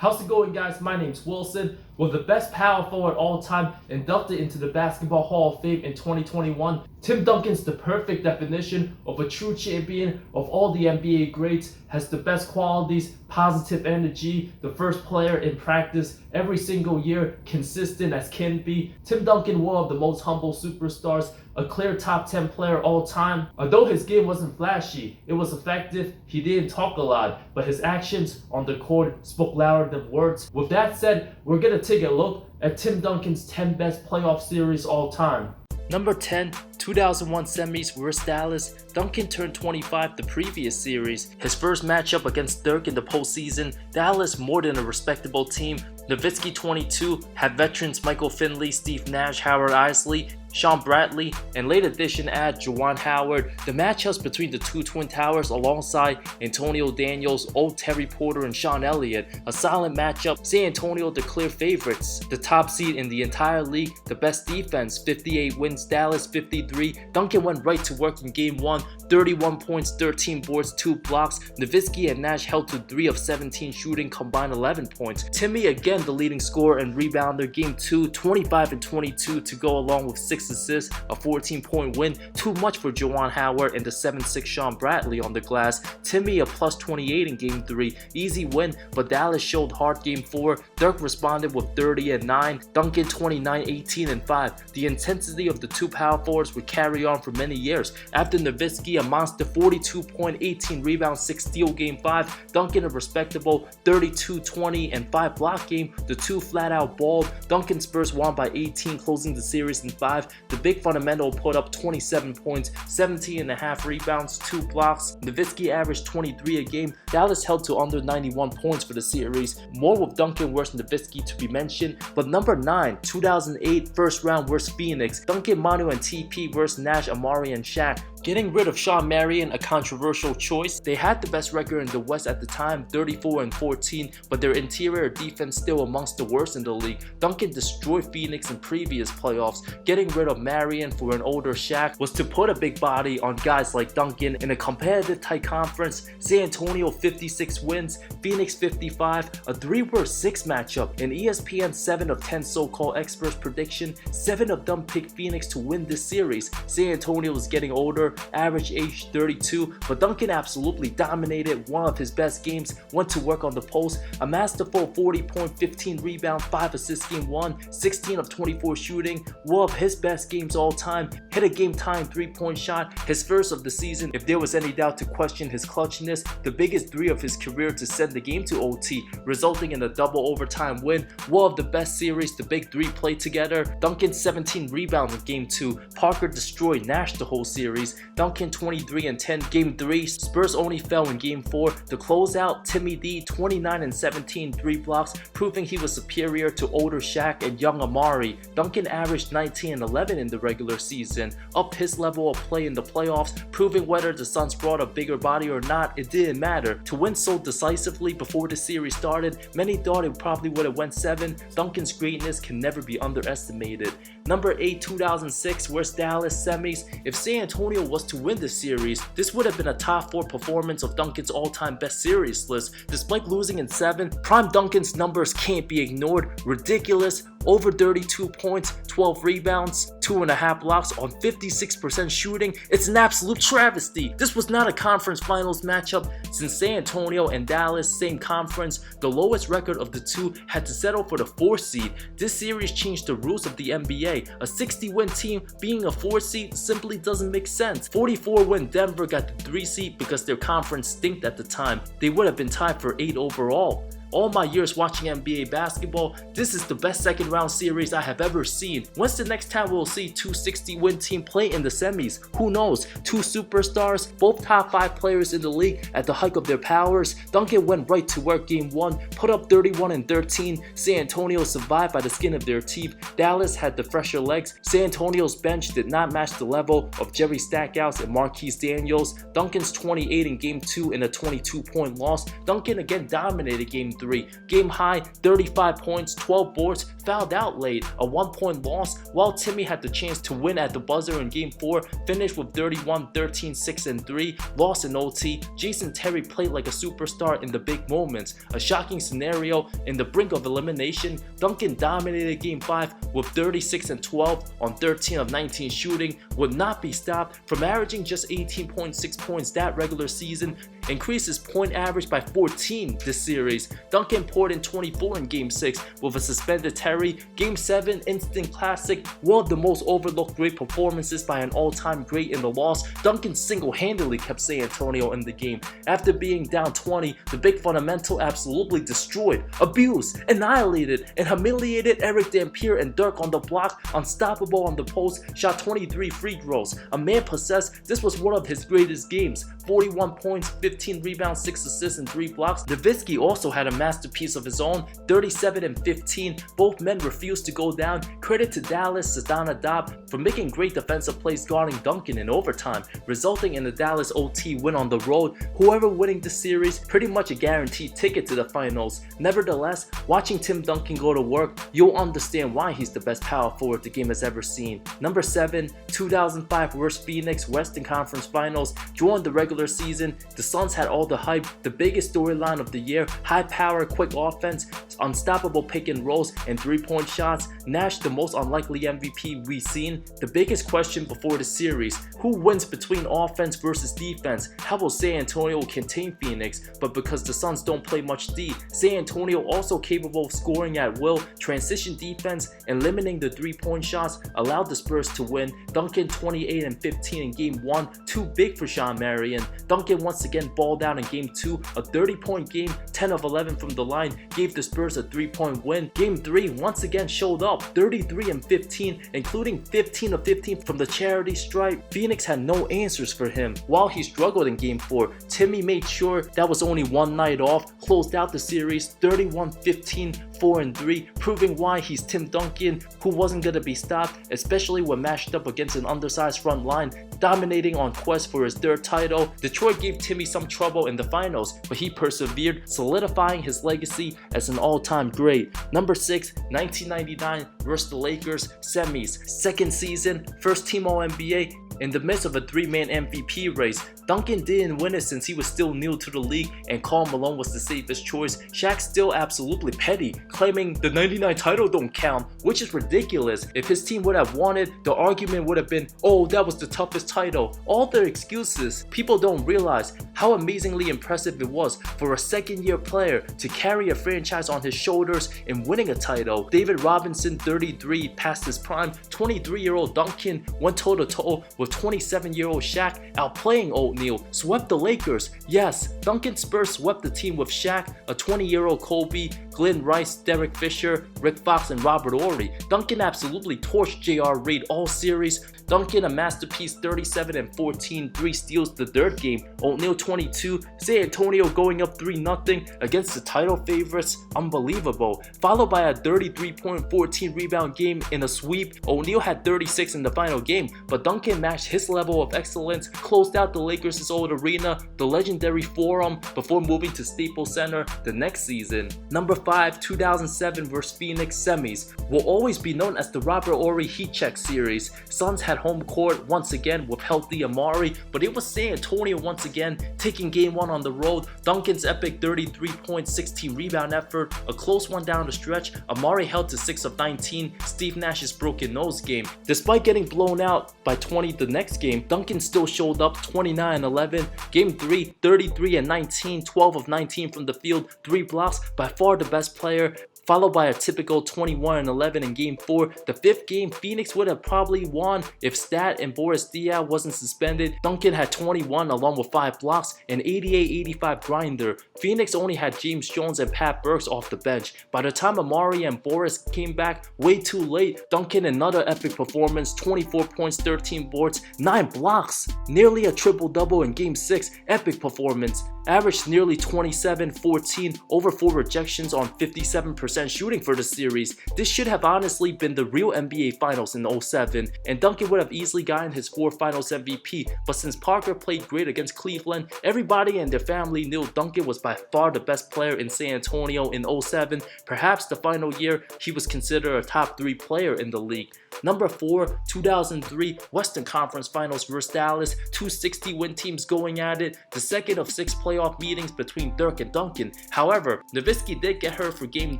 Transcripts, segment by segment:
How's it going, guys? My name's Wilson. Well, the best power forward all time inducted into the Basketball Hall of Fame in 2021. Tim Duncan's the perfect definition of a true champion of all the NBA greats, has the best qualities, positive energy, the first player in practice every single year, consistent as can be. Tim Duncan, one of the most humble superstars, a clear top 10 player all time. Although his game wasn't flashy, it was effective. He didn't talk a lot, but his actions on the court spoke louder than words. With that said, we're gonna take a look at Tim Duncan's 10 best playoff series all time. Number 10, 2001 semis vs Dallas. Duncan turned 25 the previous series. His first matchup against Dirk in the postseason. Dallas more than a respectable team. Nowitzki 22 had veterans Michael Finley, Steve Nash, Howard Isley, Sean Bradley, and late addition add Juwan Howard. The matchups between the two Twin Towers alongside Antonio Daniels, old Terry Porter, and Sean Elliott. A solid matchup. San Antonio the clear favorites. The top seed in the entire league. The best defense, 58 wins, Dallas 53. Duncan went right to work in game 1. 31 points, 13 boards, 2 blocks. Nowitzki and Nash held to 3 of 17 shooting, combined 11 points. Timmy again the leading scorer and rebounder. Game 2, 25 and 22 to go along with 6 assists, a 14-point win. Too much for Juwan Howard and the 7'6" Sean Bradley on the glass. Timmy a plus 28 in game 3. Easy win, but Dallas showed hard game 4. Dirk responded with 30 and 9. Duncan 29, 18 and 5. The intensity of the two power forwards would carry on for many years. After Nowitzki, a monster 42 point, 18 rebounds, 6 steal game 5. Duncan a respectable 32, 20 and 5 block game. The two flat out balled. Duncan Spurs won by 18, closing the series in 5. The big fundamental put up 27 points, 17 and a half rebounds, 2 blocks. Nowitzki averaged 23 a game. Dallas held to under 91 points for the series. More with Duncan versus Nowitzki to be mentioned. But number 9, 2008 first round versus Phoenix. Duncan, Manu, and TP versus Nash, Amari, and Shaq. Getting rid of Sean Marion, a controversial choice. They had the best record in the West at the time, 34 and 14, but their interior defense still amongst the worst in the league. Duncan destroyed Phoenix in previous playoffs. Getting rid of Marion for an older Shaq was to put a big body on guys like Duncan in a competitive tight conference. San Antonio 56 wins, Phoenix 55, a 3 vs 6 matchup. In ESPN's 7 of 10 so-called experts prediction, 7 of them picked Phoenix to win this series. San Antonio was getting older, average age 32, but Duncan absolutely dominated. One of his best games, went to work on the post, a masterful 40 point, 15 rebounds, 5 assists game 1, 16 of 24 shooting, one of his best games all time, hit a game tying 3-point shot, his first of the season. If there was any doubt to question his clutchness, the biggest 3 of his career to send the game to OT, resulting in a double overtime win. One of the best series the big 3 played together. Duncan 17 rebounds in game 2, Parker destroyed Nash the whole series. Duncan 23 and 10 game 3, Spurs only fell in game 4. The closeout, Timmy D 29 and 17, 3 blocks, proving he was superior to older Shaq and young Amari. Duncan averaged 19 and 11 in the regular season, up his level of play in the playoffs, proving whether the Suns brought a bigger body or not, it didn't matter. To win so decisively before the series started, many thought it probably would have went 7. Duncan's greatness can never be underestimated. Number 8, 2006 vs Dallas semis. If San Antonio was to win this series, this would have been a top 4 performance of Duncan's all-time best series list. Despite losing in 7, prime Duncan's numbers can't be ignored. Ridiculous. Over 32 points, 12 rebounds, 2.5 blocks on 56% shooting. It's an absolute travesty. This was not a conference finals matchup since San Antonio and Dallas, same conference. The lowest record of the two had to settle for the 4th seed. This series changed the rules of the NBA. A 60-win team being a 4th seed simply doesn't make sense. 44-win Denver got the 3 seed because their conference stinked at the time. They would have been tied for 8 overall. All my years watching NBA basketball, this is the best second round series I have ever seen. When's the next time we'll see 2 60-win team play in the semis? Who knows? 2 superstars, both top 5 players in the league at the height of their powers. Duncan went right to work game 1, put up 31 and 13. San Antonio survived by the skin of their teeth. Dallas had the fresher legs. San Antonio's bench did not match the level of Jerry Stackhouse and Marquise Daniels. Duncan's 28 in game 2 in a 22-point loss. Duncan again dominated game 3. 3. Game high, 35 points, 12 boards, fouled out late, a 1-point loss, while Timmy had the chance to win at the buzzer in Game 4, finished with 31, 13, 6 and 3, lost in OT. Jason Terry played like a superstar in the big moments. A shocking scenario in the brink of elimination, Duncan dominated Game 5 with 36 and 12 on 13 of 19 shooting, would not be stopped from averaging just 18.6 points that regular season, increased his point average by 14 this series. Duncan poured in 24 in Game 6 with a suspended Terry. Game 7, instant classic, one of the most overlooked great performances by an all-time great in the loss. Duncan single-handedly kept San Antonio in the game. After being down 20, the big fundamental absolutely destroyed, abused, annihilated, and humiliated Eric Dampier and Dirk on the block, unstoppable on the post, shot 23 free throws. A man possessed, this was one of his greatest games. 41 points, 15 rebounds, 6 assists, and 3 blocks. Nowitzki also had a masterpiece of his own, 37 and 15. Both men refused to go down. Credit to Dallas' Sadana Dobb for making great defensive plays guarding Duncan in overtime, resulting in the Dallas OT win on the road. Whoever winning the series, pretty much a guaranteed ticket to the finals. Nevertheless, watching Tim Duncan go to work, you'll understand why he's the best power forward the game has ever seen. Number 7, 2005 vs Phoenix Western Conference Finals. During the regular season, the Suns had all the hype, the biggest storyline of the year, high power, quick offense, unstoppable pick and rolls, and 3-point shots. Nash, the most unlikely MVP we've seen. The biggest question before the series, who wins between offense versus defense? How will San Antonio contain Phoenix? But because the Suns don't play much D, San Antonio also capable of scoring at will. Transition defense and limiting the 3-point shots allowed the Spurs to win. Duncan 28 and 15 in Game 1, too big for Sean Marion. Duncan once again balled out in Game 2, a 30-point game, 10 of 11 from the line, gave the Spurs a 3-point win. Game 3 once again showed up, 33 and 15, including 15 of 15 from the charity stripe. Phoenix had no answers for him. While he struggled in Game 4, Timmy made sure that was only one night off, closed out the series 31-15, 4 and 3, proving why he's Tim Duncan, who wasn't gonna be stopped, especially when matched up against an undersized front line, dominating on quest for his 3rd title. Detroit gave Timmy some trouble in the finals, but he persevered, solidifying his legacy as an all-time great. Number 6, 1999 vs the Lakers semis, 2nd season, 1st team All-NBA. In the midst of a 3-man MVP race, Duncan didn't win it since he was still new to the league and Karl Malone was the safest choice. Shaq still absolutely petty, claiming the 99 title don't count, which is ridiculous. If his team would have won it, the argument would have been, oh, that was the toughest title. All their excuses. People don't realize how amazingly impressive it was for a second-year player to carry a franchise on his shoulders in winning a title. David Robinson, 33, past his prime. 23-year-old Duncan went toe-to-toe with 27-year-old Shaq, outplaying O'Neal, swept the Lakers. Yes, Duncan Spurs swept the team with Shaq, a 20-year-old Kobe, Glenn Rice, Derek Fisher, Rick Fox, and Robert Horry. Duncan absolutely torched J.R. Reid all series. Duncan a masterpiece, 37 and 14, 3 steals the 3rd game. O'Neal 22, San Antonio going up 3-0 against the title favorites, unbelievable. Followed by a 33-point, 14 rebound game in a sweep. O'Neal had 36 in the final game, but Duncan matched his level of excellence, closed out the Lakers' old arena, the legendary Forum, before moving to Staples Center the next season. Number 5, 2007 vs Phoenix semis, will always be known as the Robert Horry Heat Check series. Suns had home court once again with healthy Amari, but it was San Antonio once again taking Game 1 on the road. Duncan's epic 33-point, 16 rebound effort, a close one down the stretch. Amari held to 6 of 19, Steve Nash's broken nose game. Despite getting blown out by 20 the next game, Duncan still showed up, 29-11. Game 3, 33 and 19, 12 of 19 from the field, 3 blocks, by far the best player. Followed by a typical 21-11 in Game 4. The 5th game, Phoenix would have probably won if Stat and Boris Diaw wasn't suspended. Duncan had 21 along with 5 blocks, an 88-85 grinder. Phoenix only had James Jones and Pat Burks off the bench. By the time Amari and Boris came back, way too late. Duncan another epic performance, 24 points, 13 boards, 9 blocks. Nearly a triple-double in Game 6, epic performance. averaged nearly 27, 14, over 4 rejections on 57% shooting for the series. This should have honestly been the real NBA Finals in 07, and Duncan would have easily gotten his 4th Finals MVP, but since Parker played great against Cleveland, everybody and their family knew Duncan was by far the best player in San Antonio in 07, perhaps the final year he was considered a top 3 player in the league. Number 4, 2003 Western Conference Finals versus Dallas, 260 win teams going at it, the second of 6 playoff meetings between Dirk and Duncan. However, Nowitzki did get hurt for Game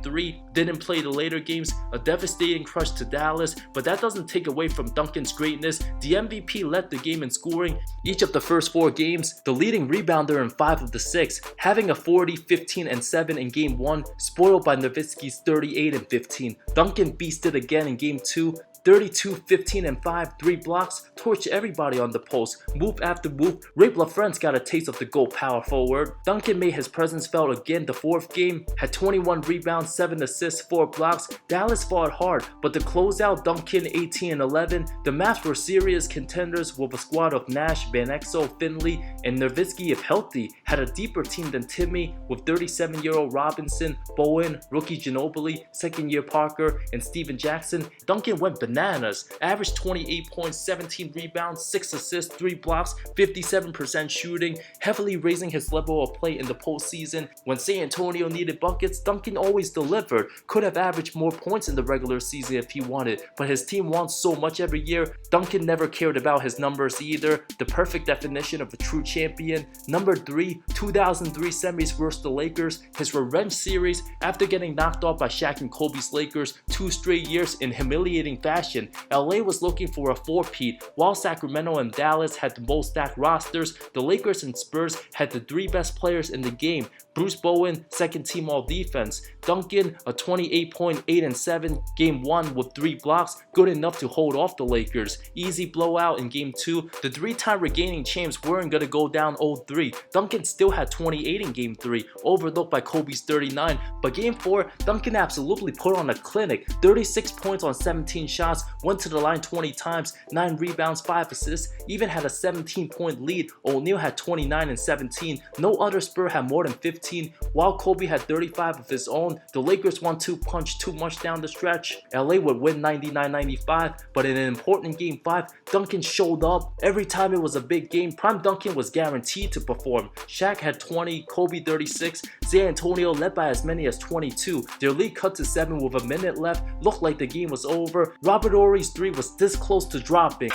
3, didn't play the later games, a devastating crush to Dallas, but that doesn't take away from Duncan's greatness. The MVP led the game in scoring each of the first 4 games, the leading rebounder in 5 of the 6, having a 40, 15, and 7 in Game 1, spoiled by Nowitzki's 38 and 15. Duncan beasted again in Game 2, 32, 15, and 5, 3 blocks, torched everybody on the post, move after move. Rape LaFrance got a taste of the GOAT power forward. Duncan made his presence felt again the 4th game, had 21 rebounds, 7 assists, 4 blocks. Dallas fought hard, but to close out Duncan 18 and 11, the Mavs were serious contenders with a squad of Nash, Van Exel, Finley, and Nowitzki if healthy, had a deeper team than Timmy with 37-year-old Robinson, Bowen, rookie Ginobili, 2nd-year Parker, and Steven Jackson. Duncan went bananas, averaged 28 points, 17 rebounds, 6 assists, 3 blocks, 57% shooting, heavily raising his level of play in the postseason. When San Antonio needed buckets, Duncan always delivered. Could have averaged more points in the regular season if he wanted, but his team wants so much every year, Duncan never cared about his numbers either. The perfect definition of a true champion. Number 3, 2003 semis versus the Lakers, his revenge series after getting knocked off by Shaq and Kobe's Lakers 2 straight years in humiliating fashion. LA was looking for a 4-peat, while Sacramento and Dallas had the most stacked rosters. The Lakers and Spurs had the 3 best players in the game. Bruce Bowen, 2nd team all defense. Duncan, a 28.8 and 7, Game 1 with 3 blocks, good enough to hold off the Lakers. Easy blowout in Game 2. The 3-time regaining champs weren't gonna go down 0-3. Duncan still had 28 in Game 3, overlooked by Kobe's 39, but Game 4, Duncan absolutely put on a clinic. 36 points on 17 shots, went to the line 20 times, 9 rebounds, 5 assists, even had a 17-point lead. O'Neal had 29 and 17. No other Spur had more than 15. While Kobe had 35 of his own, the Lakers 1-2 punched too much down the stretch. LA would win 99-95, but in an important Game 5, Duncan showed up. Every time it was a big game, Prime Duncan was guaranteed to perform. Shaq had 20, Kobe 36, San Antonio led by as many as 22. Their lead cut to 7 with a minute left, looked like the game was over. Robert Horry's 3 was this close to dropping.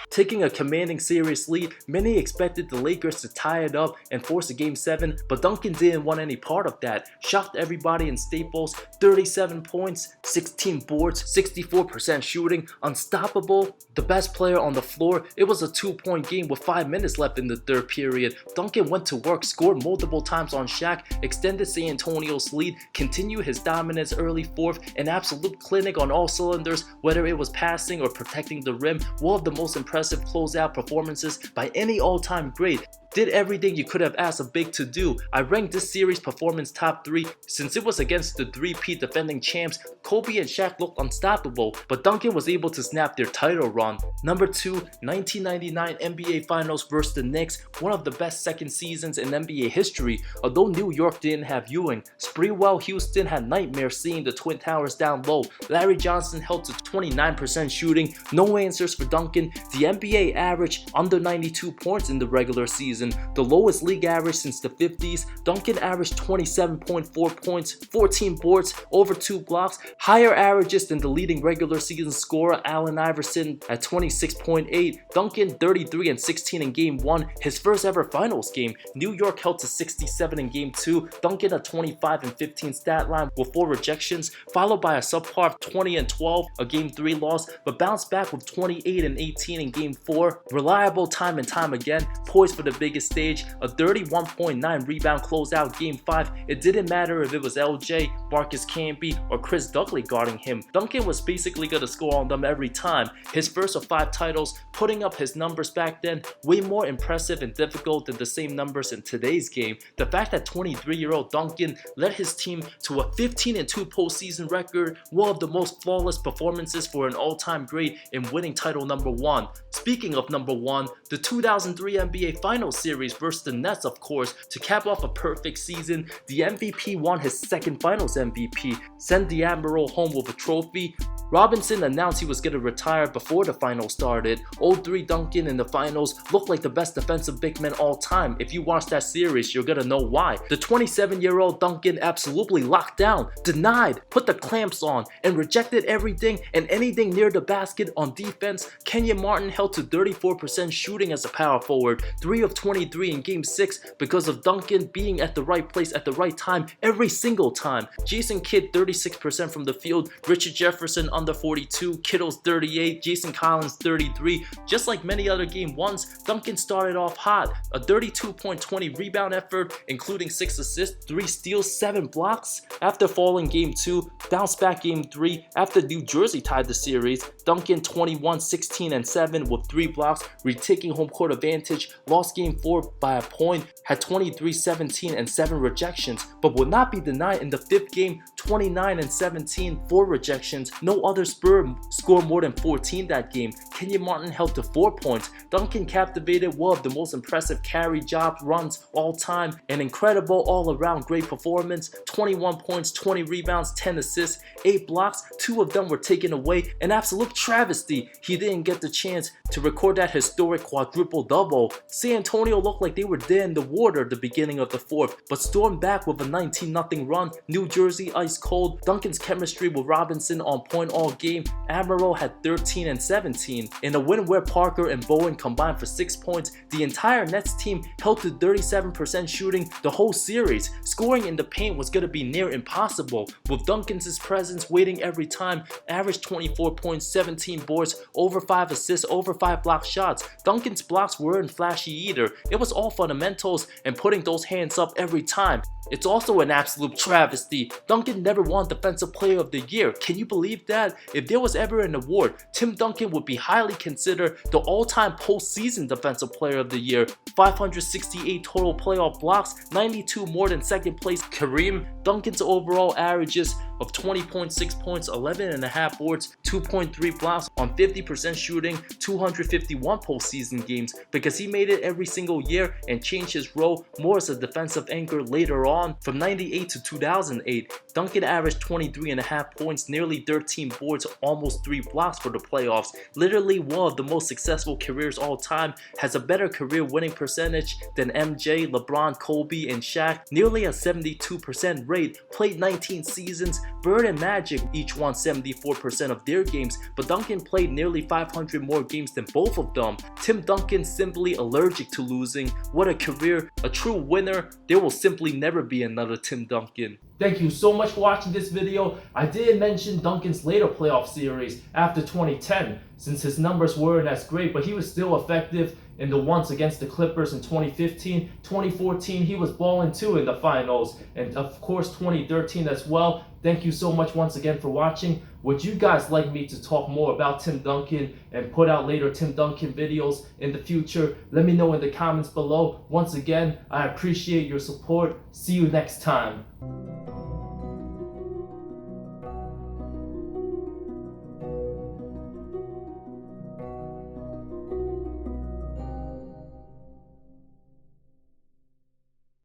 Taking a commanding series lead, many expected the Lakers to tie it up and force a Game 7, but Duncan didn't want any part of that. Shocked everybody in Staples, 37 points, 16 boards, 64% shooting, unstoppable, the best player on the floor. It was a 2-point game with 5 minutes left in the 3rd period. Duncan went to work, scored multiple times on Shaq, extended San Antonio's lead, continued his dominance early 4th, an absolute clinic on all cylinders, whether it was passing or protecting the rim. One of the most impressive closeout performances by any all-time great. Did everything you could have asked a big to do. I ranked this series performance top 3 since it was against the 3-peat defending champs. Kobe and Shaq looked unstoppable, but Duncan was able to snap their title run. Number 2, 1999 NBA Finals versus the Knicks, one of the best second seasons in NBA history. Although New York didn't have Ewing, Sprewell Houston had nightmares seeing the Twin Towers down low. Larry Johnson held to 29% shooting, no answers for Duncan. The NBA averaged under 92 points in the regular season, the lowest league average since the 50s. Duncan averaged 27.4 points, 14 boards, over 2 blocks, higher averages than the leading regular season scorer Allen Iverson at 26.8. Duncan 33 and 16 in Game 1, his first ever finals game. New York held to 67 in Game 2. Duncan a 25 and 15 stat line with 4 rejections, followed by a subpar 20 and 12, a Game 3 loss, but bounced back with 28 and 18 in Game 4. Reliable time and time again, poised for the biggest stage, a 31.9 rebound closeout Game 5. It didn't matter if it was LJ, Marcus Camby, or Chris Duckley guarding him. Duncan was basically going to score on them every time. His first of 5 titles, putting up his numbers back then, way more impressive and difficult than the same numbers in today's game. The fact that 23-year-old Duncan led his team to a 15-2 postseason record, one of the most flawless performances for an all-time great in winning title number 1. Speaking of number 1, the 2003 NBA Finals series versus the Nets, of course, to cap off a perfect season. The MVP won his second Finals MVP, sent the Admiral home with a trophy. Robinson announced he was going to retire before the finals started. 0-3 Duncan in the finals looked like the best defensive big man all time. If you watch that series, you're going to know why. The 27-year-old Duncan absolutely locked down, denied, put the clamps on, and rejected everything and anything near the basket on defense. Kenyon Martin held to 34% shooting as a power forward, 3 of 23 in Game 6 because of Duncan being at the right place at the right time every single time. Jason Kidd 36% from the field, Richard Jefferson under 42, Kittle's 38, Jason Collins 33. Just like many other Game 1s, Duncan started off hot. A 32.20 rebound effort, including 6 assists, 3 steals, 7 blocks. After falling Game 2, bounced back Game 3. After New Jersey tied the series, Duncan 21, 16, and 7 with 3 blocks, retaking home court advantage. Lost Game 4 by a point, had 23, 17, and 7 rejections, but would not be denied in the 5th game, 29 and 17, 4 rejections. No other Spur scored more than 14 that game. Kenyon Martin held to 4 points. Duncan captivated one of the most impressive carry job runs all time. An incredible all-around great performance. 21 points, 20 rebounds, 10 assists, 8 blocks. 2 of them were taken away. An absolute travesty. He didn't get the chance to record that historic quadruple-double. San Antonio looked like they were dead in the water at the beginning of the 4th, but stormed back with a 19-0 run. New Jersey ice cold. Duncan's chemistry with Robinson on point all game. Admiral had 13 and 17. In a win where Parker and Bowen combined for 6 points, the entire Nets team held to 37% shooting the whole series. Scoring in the paint was going to be near impossible, with Duncan's presence waiting every time. Averaged 24 points, 17 boards, over 5 assists, over 5 block shots. Duncan's blocks weren't flashy either. It was all fundamentals and putting those hands up every time. It's also an absolute travesty. Duncan never won Defensive Player of the Year. Can you believe that? If there was ever an award, Tim Duncan would be highly considered the all-time postseason Defensive Player of the Year. 568 total playoff blocks, 92 more than second place Kareem. Duncan's overall averages of 20.6 points, 11.5 boards, 2.3 blocks on 50% shooting, 251 postseason games, because he made it every single year and changed his role more as a defensive anchor later on. From 98 to 2008, Duncan averaged 23.5 points, nearly 13 boards, almost 3 blocks for the playoffs. Literally one of the most successful careers all time, has a better career winning percentage than MJ, LeBron, Kobe, and Shaq, nearly a 72% rate, played 19 seasons. Bird and Magic each won 74% of their games, but Duncan played nearly 500 more games than both of them. Tim Duncan simply allergic to losing. What a career, a true winner. There will simply never be another Tim Duncan. Thank you so much for watching this video. I did mention Duncan's later playoff series after 2010, since his numbers weren't as great, but he was still effective in the ones against the Clippers in 2015. 2014, he was balling too in the finals, and of course 2013 as well. Thank you so much once again for watching. Would you guys like me to talk more about Tim Duncan and put out later Tim Duncan videos in the future? Let me know in the comments below. Once again, I appreciate your support. See you next time.